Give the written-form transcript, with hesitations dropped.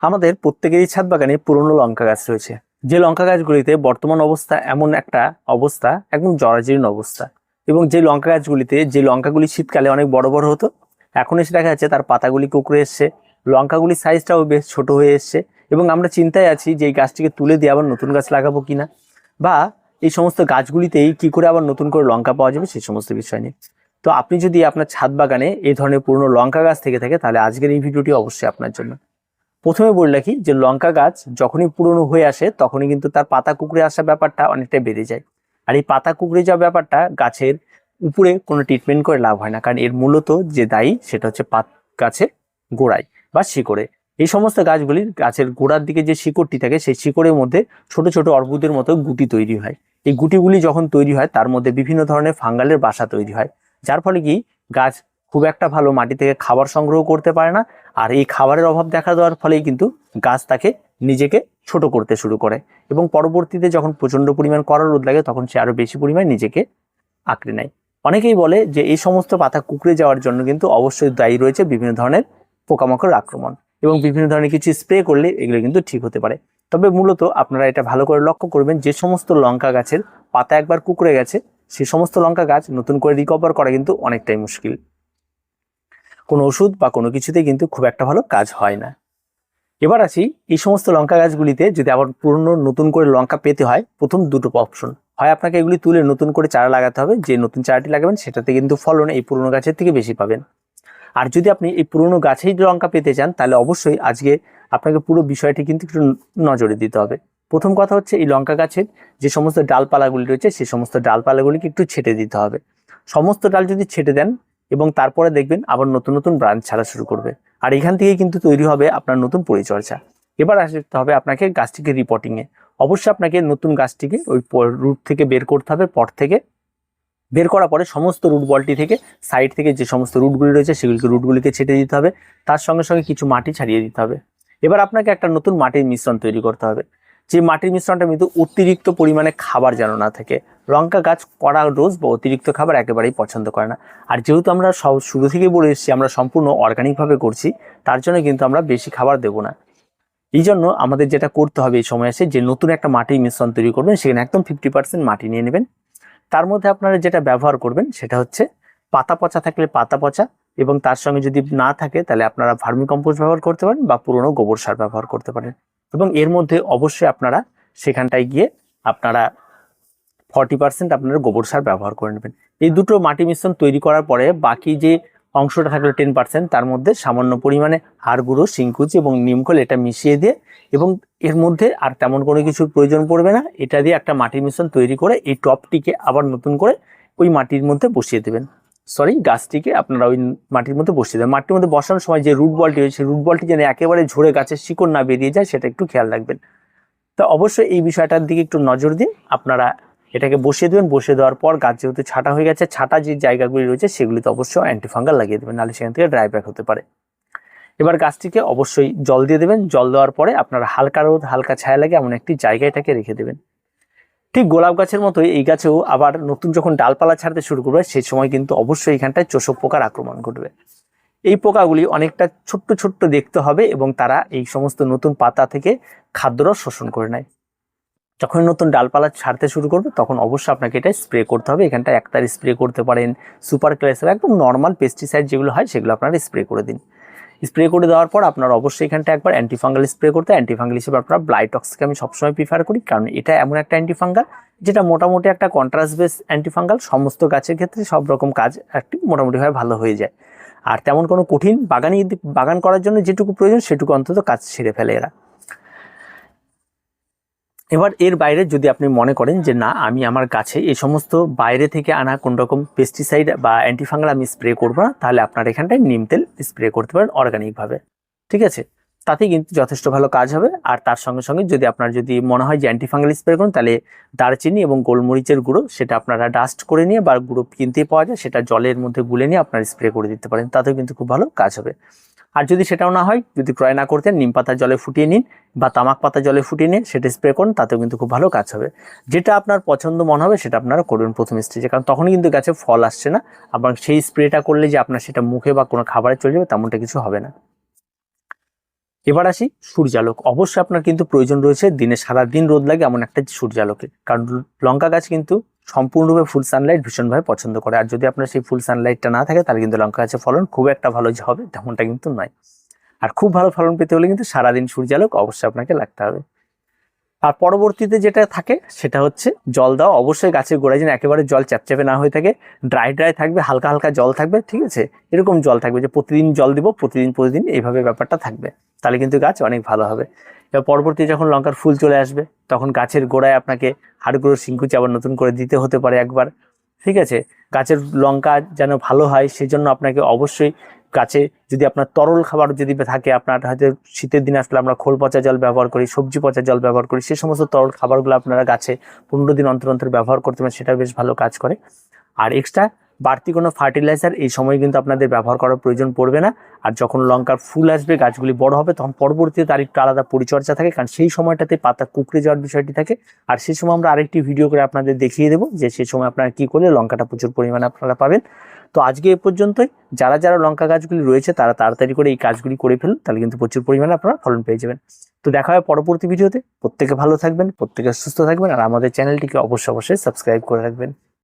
আমাদের প্রত্যেকেরই ছাদ বাগানে পুরনো লঙ্কা গাছ রয়েছে। যে লঙ্কা গাছগুলিতে বর্তমান অবস্থা এমন একটা অবস্থা, একদম জরাজীর্ণ অবস্থা। এবং যে লঙ্কা গাছগুলিতে যে লঙ্কাগুলি শীতকালে অনেক বড় বড় হতো, এখন এসে দেখা যাচ্ছে তার পাতাগুলি কুঁকড়ে এসছে, লঙ্কাগুলির সাইজটাও বেশ ছোট হয়ে এসছে। এবং আমরা চিন্তায় আছি যে এই গাছটিকে তুলে দিয়ে আবার নতুন গাছ লাগাবো কিনা, বা এই সমস্ত গাছগুলিতেই কি করে আবার নতুন করে লঙ্কা পাওয়া যাবে সেই সমস্ত বিষয় নিয়ে। তো আপনি যদি আপনার ছাদ বাগানে এই ধরনের পুরনো লঙ্কা গাছ থেকে থাকে, তাহলে আজকের এই ভিডিওটি অবশ্যই আপনার জন্য। প্রথমে বলে রাখি যে লঙ্কা গাছ যখনই পুরনো হয়ে আসে তখনই কিন্তু তার পাতা কুঁকড়ে আসা ব্যাপারটা অনেকটাই বেড়ে যায়। আর এই পাতা কুঁকড়ে যাওয়া ব্যাপারটা গাছের উপরে কোনো ট্রিটমেন্ট করে লাভ হয় না, কারণ এর মূলত যে দায়ী সেটা হচ্ছে গাছের গোড়ায় বা শিকড়ে। এই সমস্ত গাছগুলির গাছের গোড়ার দিকে যে শিকড়টি থাকে সেই শিকড়ের মধ্যে ছোট ছোট অর্বুদের মতো গুটি তৈরি হয়। এই গুটিগুলি যখন তৈরি হয় তার মধ্যে বিভিন্ন ধরনের ফাঙ্গালের বাসা তৈরি হয়, যার ফলে কি গাছ খুব একটা ভালো মাটি থেকে খাবার সংগ্রহ করতে পারে না। আর এই খাবারের অভাব দেখা দেওয়ার ফলেই কিন্তু গাছ তাকে নিজেকে ছোট করতে শুরু করে, এবং পরবর্তীতে যখন প্রচন্ড পরিমাণ কড়া রোদ লাগে তখন সে আরো বেশি পরিমাণ নিজেকে আঁকড়ে নেয়। অনেকেই বলে যে এই সমস্ত পাতা কুঁকড়ে যাওয়ার জন্য কিন্তু অবশ্যই দায়ী রয়েছে বিভিন্ন ধরনের পোকামাকড়ের আক্রমণ, এবং বিভিন্ন ধরনের কিছু স্প্রে করলে এগুলো কিন্তু ঠিক হতে পারে। তবে মূলত আপনারা এটা ভালো করে লক্ষ্য করবেন, যে সমস্ত লঙ্কা গাছের পাতা একবার কুঁকড়ে গেছে সেই সমস্ত লঙ্কা গাছ নতুন করে রিকভার করা কিন্তু অনেকটাই মুশকিল। কোনো ওষুধ বা কোনো কিছুতে কিন্তু খুব একটা ভালো কাজ হয় না। এবার আসি, এই সমস্ত লঙ্কা গাছগুলিতে যদি আবার পুরনো নতুন করে লঙ্কা পেতে হয়, প্রথম দুটো অপশন হয়, আপনাকে এগুলি তুলে নতুন করে চারা লাগাতে হবে। যে নতুন চারাটি লাগাবেন সেটাতে কিন্তু ফলন এই পুরনো গাছের থেকে বেশি পাবেন। আর যদি আপনি এই পুরনো গাছেই লঙ্কা পেতে চান, তাহলে অবশ্যই আজকে আপনাকে পুরো বিষয়টি কিন্তু একটু নজরে দিতে হবে। প্রথম কথা হচ্ছে, এই লঙ্কা গাছের যে সমস্ত ডালপালাগুলি রয়েছে সেই সমস্ত ডালপালাগুলিকে একটু ছেটে দিতে হবে। সমস্ত ডাল যদি ছেটে দেন এবং তারপরে দেখবেন আবার নতুন নতুন ব্রাঞ্চ ছাড়া শুরু করবে, আর এখান থেকে কিন্তু তৈরি হবে আপনার নতুন পরিচর্যা। এবার আসতে হবে আপনাকে গাছটিকে রিপোর্টিংয়ে। অবশ্যই আপনাকে নতুন গাছটিকে ওই রুট থেকে বের করতে হবে। পট থেকে বের করার পরে সমস্ত রুট বলটি থেকে সাইড থেকে যে সমস্ত রুটগুলি রয়েছে রুটগুলিকে ছেটে দিতে হবে, তার সঙ্গে সঙ্গে কিছু মাটি ছাড়িয়ে দিতে হবে। এবার আপনাকে একটা নতুন মাটির মিশ্রণ তৈরি করতে হবে। যে মাটির মিশ্রণটা কিন্তু অতিরিক্ত পরিমাণে খাবার যেন না থাকে। লঙ্কা গাছ কড়া ডোজ বা অতিরিক্ত খাবার একেবারেই পছন্দ করে না। আর যেহেতু আমরা সব শুরু থেকেই বলে এসেছি আমরা সম্পূর্ণ অর্গানিকভাবে করছি, তার জন্য কিন্তু আমরা বেশি খাবার দেবো না। এই জন্য আমাদের যেটা করতে হবে এই সময় এসে, যে নতুন একটা মাটির মিশ্রণ তৈরি করবেন সেখানে একদম 50% মাটি নিয়ে নেবেন। তার মধ্যে আপনারা যেটা ব্যবহার করবেন সেটা হচ্ছে পাতা পচা থাকলে পাতা পচা, এবং তার সঙ্গে যদি না থাকে তাহলে আপনারা ভার্মি কম্পোস্ট ব্যবহার করতে পারেন বা পুরনো গোবর সার ব্যবহার করতে পারেন। এবং এর মধ্যে অবশ্যই আপনারা সেখানটায় গিয়ে আপনারা 40% আপনারা গোবর সার ব্যবহার করে নেবেন। এই দুটো মাটি মিশ্রণ তৈরি করার পরে বাকি যে অংশটা থাকলো 10%, তার মধ্যে সামান্য পরিমাণে হাড় গুঁড়ো, শিংকুচি এবং নিমখোল এটা মিশিয়ে দিয়ে, এবং এর মধ্যে আর তেমন কোনো কিছুর প্রয়োজন পড়বে না, এটা দিয়ে একটা মাটির মিশ্রণ তৈরি করে এই টপটিকে আবার নতুন করে ওই মাটির মধ্যে বসিয়ে দেবেন। গাছটিকে আপনারা ওই মাটির মধ্যে বসিয়ে দেবেন। মাটির মধ্যে বসানোর সময় যে রুট বলটি রয়েছে রুট বলটি যেন একেবারে ঝরে গাছের শিকড় না বেরিয়ে যায় সেটা একটু খেয়াল রাখবেন। তো অবশ্যই এই বিষয়টার দিকে একটু নজর দিন। আপনারা এটাকে বসিয়ে দেবেন। বসিয়ে দেওয়ার পর গাছ যেহেতু ছাটা হয়ে গেছে, ছাটা যে জায়গাগুলি রয়েছে সেগুলিতে অবশ্যই অ্যান্টিফাঙ্গাল লাগিয়ে দেবেন, নাহলে সেখান থেকে ড্রাই ব্যাক হতে পারে। এবার গাছটিকে অবশ্যই জল দিয়ে দেবেন। জল দেওয়ার পরে আপনারা হালকা রোদ হালকা ছায়া লাগে এমন একটি জায়গায় এটাকে রেখে দেবেন। ঠিক গোলাপ গাছের মতোই এই গাছেও আবার নতুন যখন ডালপালা ছাড়তে শুরু করবে সেই সময় কিন্তু অবশ্যই এখানটায় চোষক পোকার আক্রমণ ঘটবে। এই পোকাগুলি অনেকটা ছোট্ট ছোট্ট দেখতে হবে এবং তারা এই সমস্ত নতুন পাতা থেকে খাদ্যরস শোষণ করে নেয়। যখন নতুন ডালপালা ছাড়তে শুরু করবে তখন অবশ্যই আপনাকে এটা স্প্রে করতে হবে। এখানটা একটার স্প্রে করতে পারেন, সুপার ক্লাসের একদম নর্মাল পেস্টিসাইড যেগুলো হয় সেগুলো আপনারা স্প্রে করে দিন। স্প্রে করে দেওয়ার পর আপনারা অবশ্যই এখানটা একবার অ্যান্টিফাঙ্গাল স্প্রে করতে। অ্যান্টিফাঙ্গাল হিসেবে আপনারা ব্লাইটক্সকে আমি সবসময় প্রিফার করি, কারণ এটা এমন একটা অ্যান্টিফাঙ্গাল যেটা মোটামুটি একটা কন্ট্রাস্ট বেস অ্যান্টিফাঙ্গাল। সমস্ত গাছের ক্ষেত্রে সব রকম কাজ একটি মোটামুটিভাবে ভালো হয়ে যায়। আর তেমন কোনো কঠিন বাগান করার জন্য যেটুকু প্রয়োজন সেটুকু অন্তত কাজ সেরে ফেলে এরা। এবার এর বাইরে যদি আপনি মনে করেন যে না, আমি আমার গাছে এই সমস্ত বাইরে থেকে আনা কোন রকম পেস্টিসাইড বা অ্যান্টিফাঙ্গাল আমি স্প্রে করবো না, তাহলে আপনার এখানটায় নিম তেল স্প্রে করতে পারেন অর্গানিকভাবে। ঠিক আছে, তাতে কিন্তু যথেষ্ট ভালো কাজ হবে। আর তার সঙ্গে সঙ্গে যদি মনে হয় যে অ্যান্টিফাঙ্গাল স্প্রে করুন, তাহলে দারচিনি এবং গোলমরিচের গুঁড়ো সেটা আপনারা ডাস্ট করে নিয়ে বা গুঁড়ো কিনতে পাওয়া যায়, সেটা জলের মধ্যে গুলে নিয়ে আপনারা স্প্রে করে দিতে পারেন, তাতেও কিন্তু খুব ভালো কাজ হবে। আর যদি সেটাও না হয়, যদি ক্রয় না করতেন, নিম পাতা জলে ফুটিয়ে নিন বা তামাক পাতা জলে ফুটিয়ে নিন, সেটা স্প্রে করুন, তাতেও কিন্তু খুব ভালো কাজ হবে। যেটা আপনার পছন্দ মনে হবে সেটা আপনারা করবেন প্রথম স্টেজে, কারণ তখনই কিন্তু গাছে ফল আসছে না। আবার সেই স্প্রেটা করলে যে আপনার সেটা মুখে বা কোনো খাবারে চলে যাবে তেমনটা কিছু হবে না। এবার আসি সূর্যালোক। অবশ্যই আপনার কিন্তু প্রয়োজন রয়েছে দিনে সারাদিন রোদ লাগে এমন একটা সূর্যালোকের, কারণ লঙ্কা গাছ কিন্তু সম্পূর্ণরূপে ফুল সানলাইট ভীষণভাবে পছন্দ করে। আর যদি আপনার সেই ফুল সানলাইটটা না থাকে তাহলে কিন্তু লঙ্কা গাছের ফলন খুব একটা ভালো যে হবে তেমনটা কিন্তু নয়। আর খুব ভালো ফলন পেতে হলে কিন্তু সারাদিন সূর্যালোক অবশ্যই আপনাকে লাগতে হবে। আর পরবর্তীতে যেটা থাকে সেটা হচ্ছে জল দেওয়া। অবশ্যই গাছের গোড়ায় যেন একেবারে জল চ্যাপচ্যাপে না হয়ে থাকে, ড্রাই ড্রাই থাকবে, হালকা হালকা জল থাকবে, ঠিক আছে? এরকম জল থাকবে যে প্রতিদিন জল দিব, প্রতিদিন এইভাবে ব্যাপারটা থাকবে, তাহলে কিন্তু গাছ অনেক ভালো হবে। এবার পরবর্তী যখন লঙ্কার ফুল চলে আসবে তখন গাছের গোড়ায় আপনাকে হাড়গুঁড়ো শিংকুচি আবার নতুন করে দিতে হতে পারে একবার, ঠিক আছে? গাছের লঙ্কা যেন ভালো হয় সেই জন্য আপনাকে অবশ্যই গাছে যদি আপনার তরল খাবার যদি থাকে, আপনার হয়তো শীতের দিন আসলে আমরা খোল পচা জল ব্যবহার করি, সবজি পচা জল ব্যবহার করি, সেই সমস্ত তরল খাবারগুলো আপনারা গাছে 15 দিন অন্তর অন্তর ব্যবহার করতে পারেন, সেটা বেশ ভালো কাজ করে। আর এক্সট্রা বাড়তি কোনো ফার্টিলাইজার এই সময় কিন্তু আপনাদের ব্যবহার করার প্রয়োজন পড়বে না। আর যখন লঙ্কার ফুল আসবে, গাছগুলি বড় হবে, তখন পরবর্তীতে তার একটু আলাদা পরিচর্যা থাকে, কারণ সেই সময়টাতে পাতা কুঁকড়ে যাওয়ার বিষয়টি থাকে। আর সেই সময় আমরা আরেকটি ভিডিও করে আপনাদের দেখিয়ে দেবো যে সেই সময় আপনারা কি করলে লঙ্কাটা প্রচুর পরিমাণে আপনারা পাবেন। তো আজকে এ পর্যন্তই। যারা যারা লঙ্কা গাছগুলি রয়েছে তারা তাড়াতাড়ি করে এই কাজগুলি করে ফেলুন, তাহলে কিন্তু প্রচুর পরিমাণে আপনারা ফলন পেয়ে যাবেন। তো দেখা হয় পরবর্তী ভিডিওতে। প্রত্যেকে ভালো থাকবেন, প্রত্যেকে সুস্থ থাকবেন, আর আমাদের চ্যানেলটিকে অবশ্যই সাবস্ক্রাইব করে রাখবেন।